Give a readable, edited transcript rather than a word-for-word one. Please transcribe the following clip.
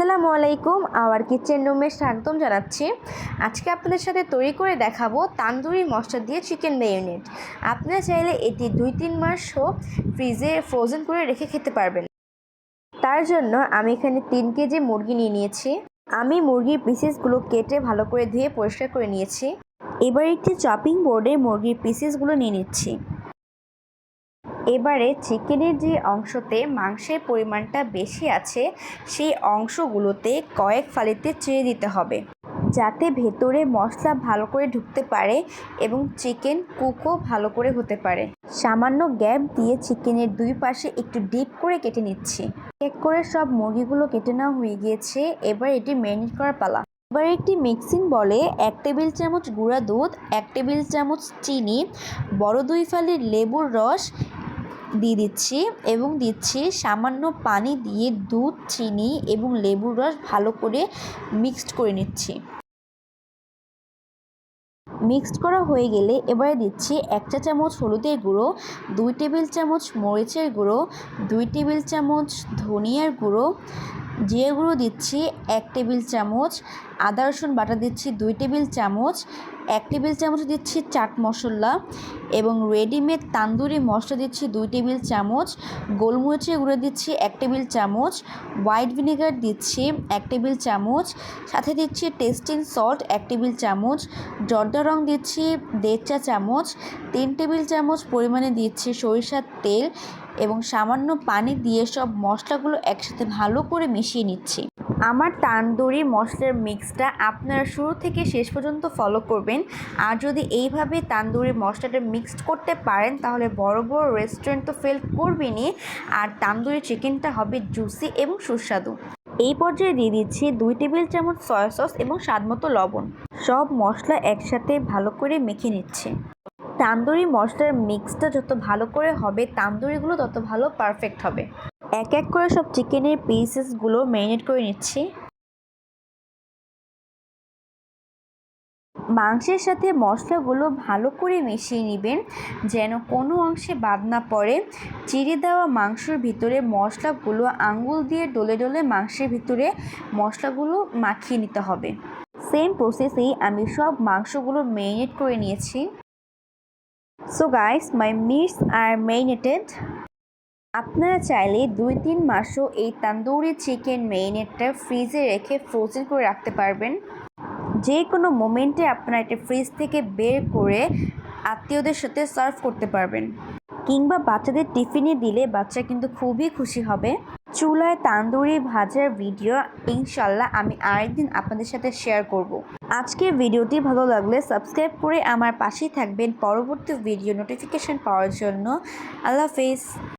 আসসালামু আলাইকুম, hour kitchen রুমে স্বাগতম জানাচ্ছি। আজকে আপনাদের সাথে তৈরি করে দেখাবো তান্দুরি মশলা দিয়ে চিকেন মেয়োনেজ। আপনারা চাইলে এটি 2-3 মাসও ফ্রিজে ফ্রোজেন করে রেখে খেতে পারবেন। তার জন্য আমি এখানে 3 কেজি মুরগি নিয়ে নিয়েছি। আমি মুরগির পিসেসগুলো কেটে ভালো করে ধুয়ে পরিষ্কার করে নিয়েছি। এবার একটি চপিং বোর্ডে মুরগির পিসেসগুলো নিয়ে নিচ্ছি। এবারে চিকেনের যে অংশতে মাংসের পরিমাণটা বেশি আছে সেই অংশগুলোতে কয়েক ফালিতে চিড়ে দিতে হবে, যাতে ভেতরে মশলা ভালো করে ঢুকতে পারে এবং চিকেন কুকও ভালো করে হতে পারে। সামান্য গ্যাপ দিয়ে চিকেনের দুই পাশে একটু ডিপ করে কেটে নিচ্ছি। এক করে সব মুরগিগুলো কেটে নেওয়া হয়ে গিয়েছে। এবার এটি ম্যারিনেট করার পালা। এবার একটি মিক্সিং বলে 1 টেবিল চামচ গুঁড়া দুধ, 1 টেবিল চামচ চিনি, বড় 2 ফালি লেবুর রস দিয়ে দিচ্ছি এবং দিচ্ছি সামান্য পানি দিয়ে দুধ, চিনি এবং লেবুর রস ভালো করে মিক্সড করে নিচ্ছি। মিক্সড করা হয়ে গেলে এবারে দিচ্ছি 1 চা চামচ হলুদের গুঁড়ো, 2 টেবিল চামচ মরিচের গুঁড়ো, 2 টেবিল চামচ ধনিয়ার গুঁড়ো, জিরে গুঁড়ো দিচ্ছি 1 টেবিল চামচ, আদা রসুন বাটা দিচ্ছি 2 টেবিল চামচ, 1 টেবিল চামচ দিচ্ছি চাট মশলা এবং রেডিমেড তান্দুরি মশলা দিচ্ছি 2 টেবিল চামচ, গোলমরিচের গুঁড়ো দিচ্ছি 1 টেবিল চামচ, হোয়াইট ভিনেগার দিচ্ছি 1 টেবিল চামচ, সাথে দিচ্ছি টেস্টিং সল্ট 1 টেবিল চামচ, জর্দা রং দিচ্ছি 1.5 চা চামচ, 3 টেবিল চামচ পরিমাণে দিচ্ছি সরিষার তেল এবং সামান্য পানি দিয়ে সব মশলাগুলো একসাথে ভালো করে মিশিয়ে নিচ্ছি। আমার তান্দুরি মশলার মিক্সটা আপনারা শুরু থেকে শেষ পর্যন্ত ফলো করবেন। আর যদি এইভাবে তান্দুরি মশলাটা মিক্সড করতে পারেন তাহলে বড় বড় রেস্টুরেন্ট তো ফেল করবেনই, আর তান্দুরি চিকেনটা হবে জুসি এবং সুস্বাদু। এই পর্যায়ে দিয়ে দিচ্ছি 2 টেবিল চামচ সয়া সস এবং স্বাদমতো লবণ। সব মশলা একসাথে ভালো করে মেখে নিচ্ছে। তান্দুরি মশলার মিক্সটা যত ভালো করে হবে তান্দুরিগুলো তত ভালো পারফেক্ট হবে। এক এক করে সব চিকেনের পিসেসগুলো ম্যারিনেট করে নিচ্ছি। মাংসের সাথে মশলাগুলো ভালো করে মিশিয়ে নেবেন যেন কোনো অংশে বাদ না পড়ে। চিড়ে দেওয়া মাংসের ভিতরে মশলাগুলো আঙ্গুল দিয়ে ডলে ডলে মাংসের ভিতরে মশলাগুলো মাখিয়ে নিতে হবে। সেম প্রসেসেই আমি সব মাংসগুলো ম্যারিনেট করে নিয়েছি। সো গাইস, মাই মিটস আর ম্যারিনেটেড। আপনারা চাইলে 2-3 মাসও এই তান্দুরি চিকেন ম্যারিনেটটা ফ্রিজে রেখে ফ্রোজেন করে রাখতে পারবেন। যে কোনো মোমেন্টে আপনারা এটা ফ্রিজ থেকে বের করে আত্মীয়দের সাথে সার্ভ করতে পারবেন, কিংবা বাচ্চাদের টিফিনে দিলে বাচ্চা কিন্তু খুবই খুশি হবে। চুলায় তান্দুরি ভাজার ভিডিও ইনশাল্লাহ আমি আরেকদিন আপনাদের সাথে শেয়ার করব। আজকের ভিডিওটি ভালো লাগলে সাবস্ক্রাইব করে আমার পাশেই থাকবেন পরবর্তী ভিডিও নোটিফিকেশন পাওয়ার জন্য। আল্লাহ হাফেজ।